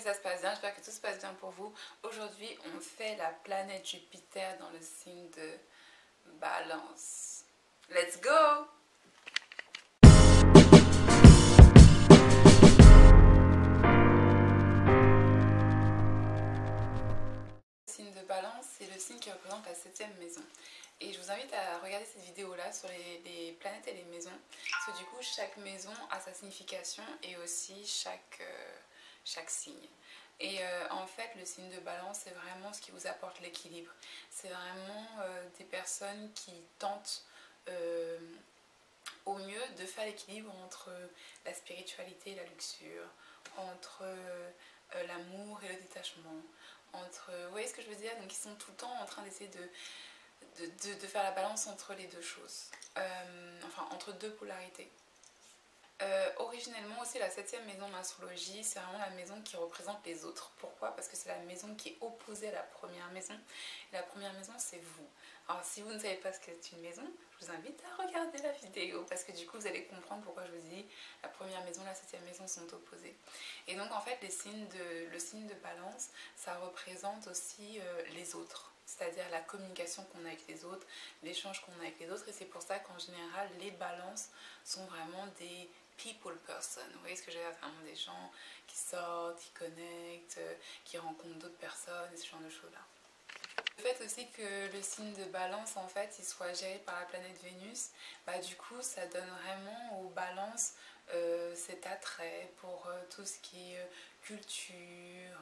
ça se passe bien, j'espère que tout se passe bien pour vous. Aujourd'hui, on fait la planète Jupiter dans le signe de Balance. Let's go! Le signe de Balance, c'est le signe qui représente la 7e maison. Et je vous invite à regarder cette vidéo-là sur les planètes et les maisons. Parce que du coup, chaque maison a sa signification et aussi chaque signe. Et en fait, le signe de Balance, c'est vraiment ce qui vous apporte l'équilibre. C'est vraiment des personnes qui tentent au mieux de faire l'équilibre entre la spiritualité et la luxure, entre l'amour et le détachement, entre... Vous voyez ce que je veux dire? Donc ils sont tout le temps en train d'essayer de faire la balance entre les deux choses, enfin entre deux polarités. Originellement aussi la 7e maison de l'astrologie, c'est vraiment la maison qui représente les autres. Pourquoi? Parce que c'est la maison qui est opposée à la première maison. Et la première maison, c'est vous. Alors si vous ne savez pas ce qu'est une maison, je vous invite à regarder la vidéo parce que du coup vous allez comprendre pourquoi je vous dis la première maison et la 7e maison sont opposées. Et donc en fait le signe de Balance, ça représente aussi les autres. C'est-à-dire la communication qu'on a avec les autres, l'échange qu'on a avec les autres. Et c'est pour ça qu'en général, les balances sont vraiment des people person. Vous voyez ce que je veux dire? Vraiment des gens qui sortent, qui connectent, qui rencontrent d'autres personnes, et ce genre de choses-là. Le fait aussi que le signe de Balance, en fait, il soit géré par la planète Vénus, bah, du coup, ça donne vraiment aux balances cet attrait pour tout ce qui est culture,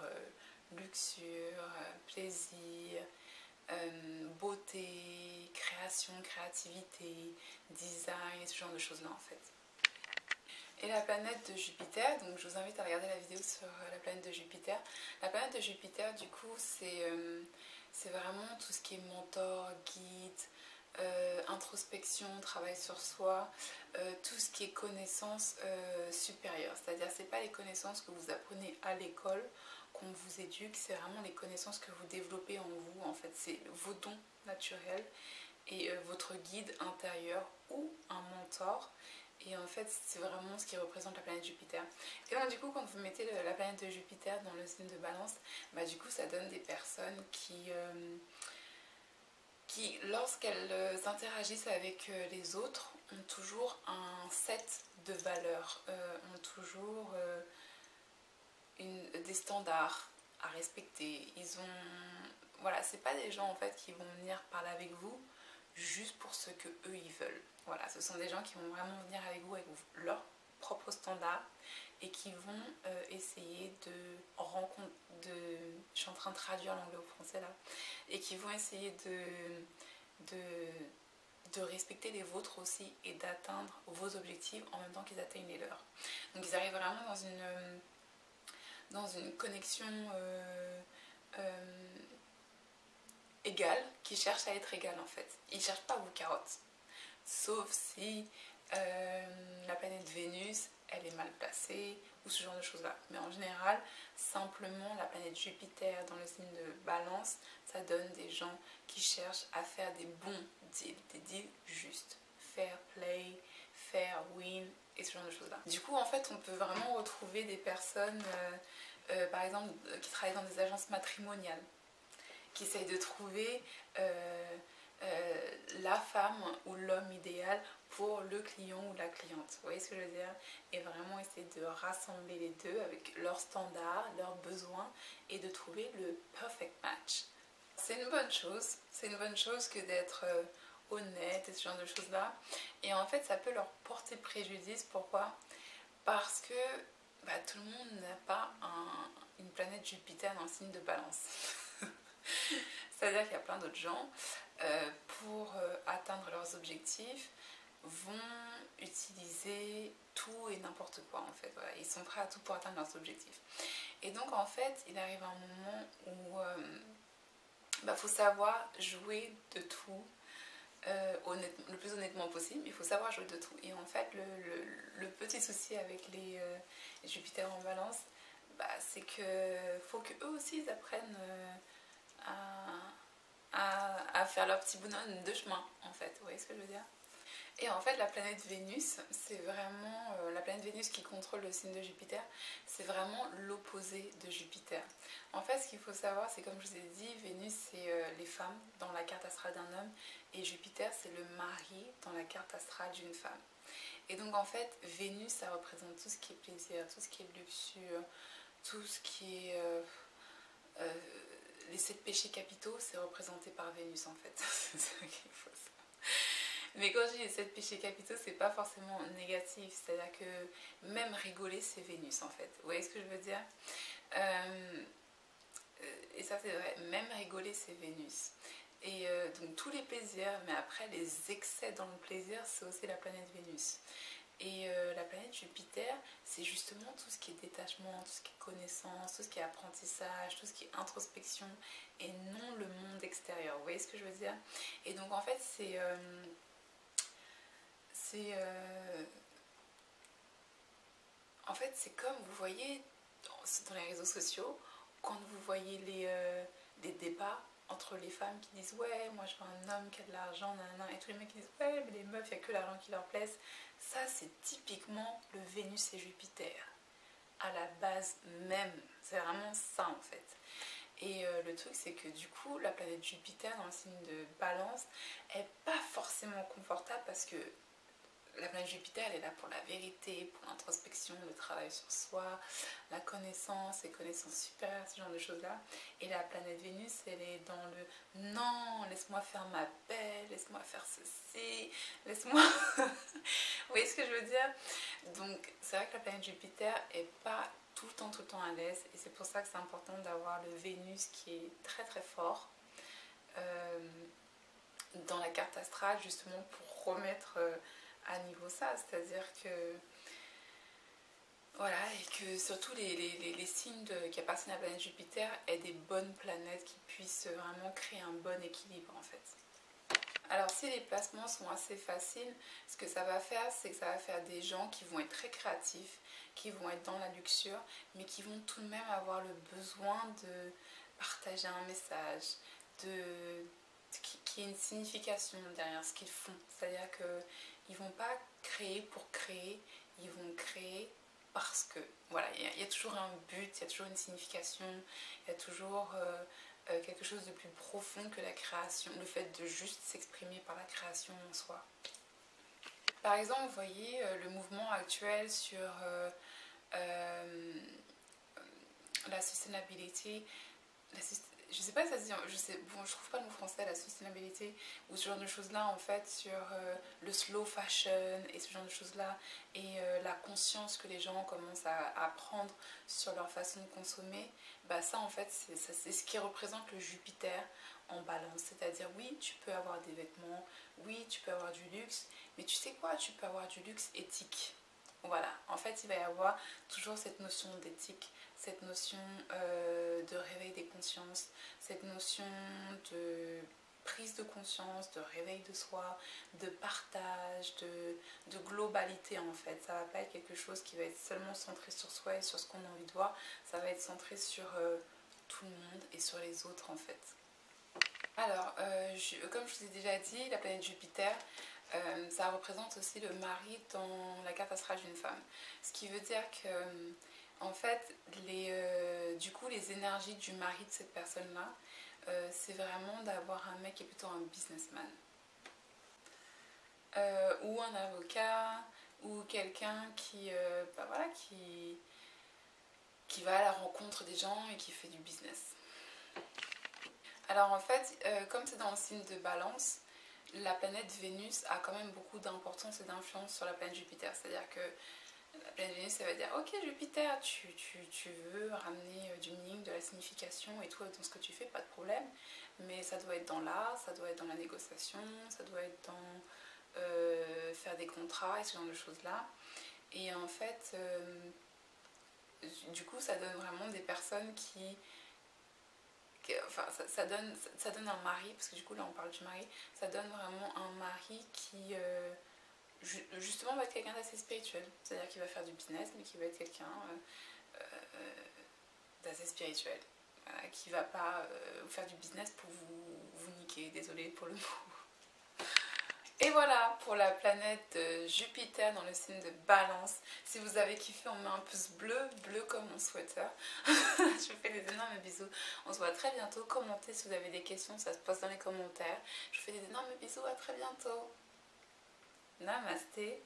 luxure, plaisir, beauté, création, créativité, design, et ce genre de choses-là, en fait. Et la planète de Jupiter, donc je vous invite à regarder la vidéo sur la planète de Jupiter. La planète de Jupiter, du coup, c'est vraiment tout ce qui est mentor, guide, introspection, travail sur soi, tout ce qui est connaissances supérieures. C'est-à-dire, c'est pas les connaissances que vous apprenez à l'école qu'on vous éduque, c'est vraiment les connaissances que vous développez en vous. En fait, c'est vos dons naturels et votre guide intérieur ou un mentor. Et en fait, c'est vraiment ce qui représente la planète Jupiter. Et donc, du coup, quand vous mettez la planète de Jupiter dans le signe de Balance, bah, du coup, ça donne des personnes qui lorsqu'elles interagissent avec les autres, ont toujours un set de valeurs, ont toujours des standards à respecter. Voilà, c'est pas des gens en fait qui vont venir parler avec vous juste pour ce que eux ils veulent. Voilà, ce sont des gens qui vont vraiment venir avec vous leurs propres standards et qui vont essayer je suis en train de traduire l'anglais au français là, et qui vont essayer de respecter les vôtres aussi et d'atteindre vos objectifs en même temps qu'ils atteignent les leurs. Donc ils arrivent vraiment dans une connexion égale, qui cherche à être égale en fait. Ils ne cherchent pas à vous carotte. Sauf si la planète Vénus, elle est mal placée ou ce genre de choses-là. Mais en général, simplement la planète Jupiter dans le signe de Balance, ça donne des gens qui cherchent à faire des bons deals, des deals justes. Fair play, fair win et ce genre de choses-là. Du coup, en fait, on peut vraiment retrouver des personnes, par exemple, qui travaillent dans des agences matrimoniales, qui essayent de trouver la femme ou l'homme idéal pour le client ou la cliente. Vous voyez ce que je veux dire? Et vraiment essayer de rassembler les deux avec leurs standards, leurs besoins et de trouver le perfect match. C'est une bonne chose que d'être honnête et ce genre de choses-là. Et en fait, ça peut leur porter préjudice. Pourquoi? Parce que bah, tout le monde n'a pas une planète Jupiter dans le signe de Balance. C'est-à-dire qu'il y a plein d'autres gens, pour atteindre leurs objectifs, vont utiliser tout et n'importe quoi en fait. Voilà, ils sont prêts à tout pour atteindre leurs objectifs. Et donc en fait, il arrive un moment où faut savoir jouer de tout le plus honnêtement possible, mais il faut savoir jouer de tout. Et en fait, le petit souci avec les Jupiter en Balance, c'est que faut qu'eux aussi ils apprennent à faire leur petit bonhomme de chemin en fait. Vous voyez ce que je veux dire? Et en fait, la planète Vénus, c'est vraiment la planète Vénus qui contrôle le signe de Jupiter, c'est vraiment l'opposé de Jupiter. En fait, ce qu'il faut savoir, c'est comme je vous ai dit, Vénus, c'est les femmes dans la carte astrale d'un homme, et Jupiter, c'est le mari dans la carte astrale d'une femme. Et donc, en fait, Vénus, ça représente tout ce qui est plaisir, tout ce qui est luxure, tout ce qui est... euh, les 7 péchés capitaux, c'est représenté par Vénus, en fait. C'est ça qu'il faut savoir. Mais quand je dis les 7 péchés capitaux, c'est pas forcément négatif. C'est-à-dire que même rigoler, c'est Vénus en fait. Vous voyez ce que je veux dire? Et ça, c'est vrai. Même rigoler, c'est Vénus. Et donc tous les plaisirs, mais après les excès dans le plaisir, c'est aussi la planète Vénus. Et la planète Jupiter, c'est justement tout ce qui est détachement, tout ce qui est connaissance, tout ce qui est apprentissage, tout ce qui est introspection, et non le monde extérieur. Vous voyez ce que je veux dire? Et donc en fait, c'est comme vous voyez dans les réseaux sociaux, quand vous voyez les débats entre les femmes qui disent ouais, moi je veux un homme qui a de l'argent, nanana, et tous les mecs qui disent ouais, mais les meufs, il n'y a que l'argent qui leur plaise. Ça, c'est typiquement le Vénus et Jupiter, à la base même. C'est vraiment ça en fait. Et le truc, c'est que du coup, la planète Jupiter dans le signe de Balance est pas forcément confortable parce que la planète Jupiter, elle est là pour la vérité, pour l'introspection, le travail sur soi, la connaissance, les connaissances supérieures, ce genre de choses-là. Et la planète Vénus, elle est dans le non, laisse-moi faire ma belle, laisse-moi faire ceci, laisse-moi. Vous voyez ce que je veux dire? Donc, c'est vrai que la planète Jupiter est pas tout le temps à l'aise. Et c'est pour ça que c'est important d'avoir le Vénus qui est très très fort dans la carte astrale, justement pour remettre. À niveau ça, c'est-à-dire que voilà, et que surtout les signes qui appartiennent à la planète Jupiter aient des bonnes planètes qui puissent vraiment créer un bon équilibre en fait. Alors si les placements sont assez faciles, ce que ça va faire, c'est que ça va faire des gens qui vont être très créatifs, qui vont être dans la luxure, mais qui vont tout de même avoir le besoin de partager un message, qui ait une signification derrière ce qu'ils font. C'est-à-dire qu'ils ne vont pas créer pour créer, ils vont créer parce que. Voilà, il y a toujours un but, il y a toujours une signification, il y a toujours quelque chose de plus profond que la création, le fait de juste s'exprimer par la création en soi. Par exemple, vous voyez le mouvement actuel sur la sustainability, je sais pas si ça se dit, je trouve pas le mot français, la sustainabilité, ou ce genre de choses-là, en fait, sur le slow fashion et ce genre de choses-là, et la conscience que les gens commencent à prendre sur leur façon de consommer, bah ça, en fait, c'est ce qui représente le Jupiter en balance. C'est-à-dire, oui, tu peux avoir des vêtements, oui, tu peux avoir du luxe, mais tu sais quoi, tu peux avoir du luxe éthique. Voilà, en fait, il va y avoir toujours cette notion d'éthique, cette notion de réveil des consciences, cette notion de prise de conscience, de réveil de soi, de partage, de globalité en fait. Ça va pas être quelque chose qui va être seulement centré sur soi et sur ce qu'on a envie de voir, ça va être centré sur tout le monde et sur les autres en fait. Alors, comme je vous ai déjà dit, la planète Jupiter, ça représente aussi le mari dans la carte astrale d'une femme. Ce qui veut dire que, en fait, du coup, les énergies du mari de cette personne-là, c'est vraiment d'avoir un mec qui est plutôt un businessman. Ou un avocat, ou quelqu'un qui va à la rencontre des gens et qui fait du business. Alors en fait, comme c'est dans le signe de Balance, la planète Vénus a quand même beaucoup d'importance et d'influence sur la planète Jupiter. C'est-à-dire que la planète Vénus, ça va dire ok Jupiter, tu veux ramener du meaning, de la signification et tout dans ce que tu fais, pas de problème. Mais ça doit être dans l'art, ça doit être dans la négociation, ça doit être dans faire des contrats et ce genre de choses-là. Et en fait, du coup, ça donne vraiment des personnes qui... Enfin, ça donne un mari, parce que du coup là on parle du mari, ça donne vraiment un mari qui justement va être quelqu'un d'assez spirituel, c'est-à-dire qu'il va faire du business mais qui va être quelqu'un d'assez spirituel, voilà, qui va pas faire du business pour vous niquer, désolé pour le mot. Et voilà pour la planète Jupiter dans le signe de Balance. Si vous avez kiffé, on met un pouce bleu, bleu comme mon sweater. Je vous fais des énormes bisous. On se voit très bientôt. Commentez si vous avez des questions, ça se passe dans les commentaires. Je vous fais des énormes bisous, à très bientôt. Namasté.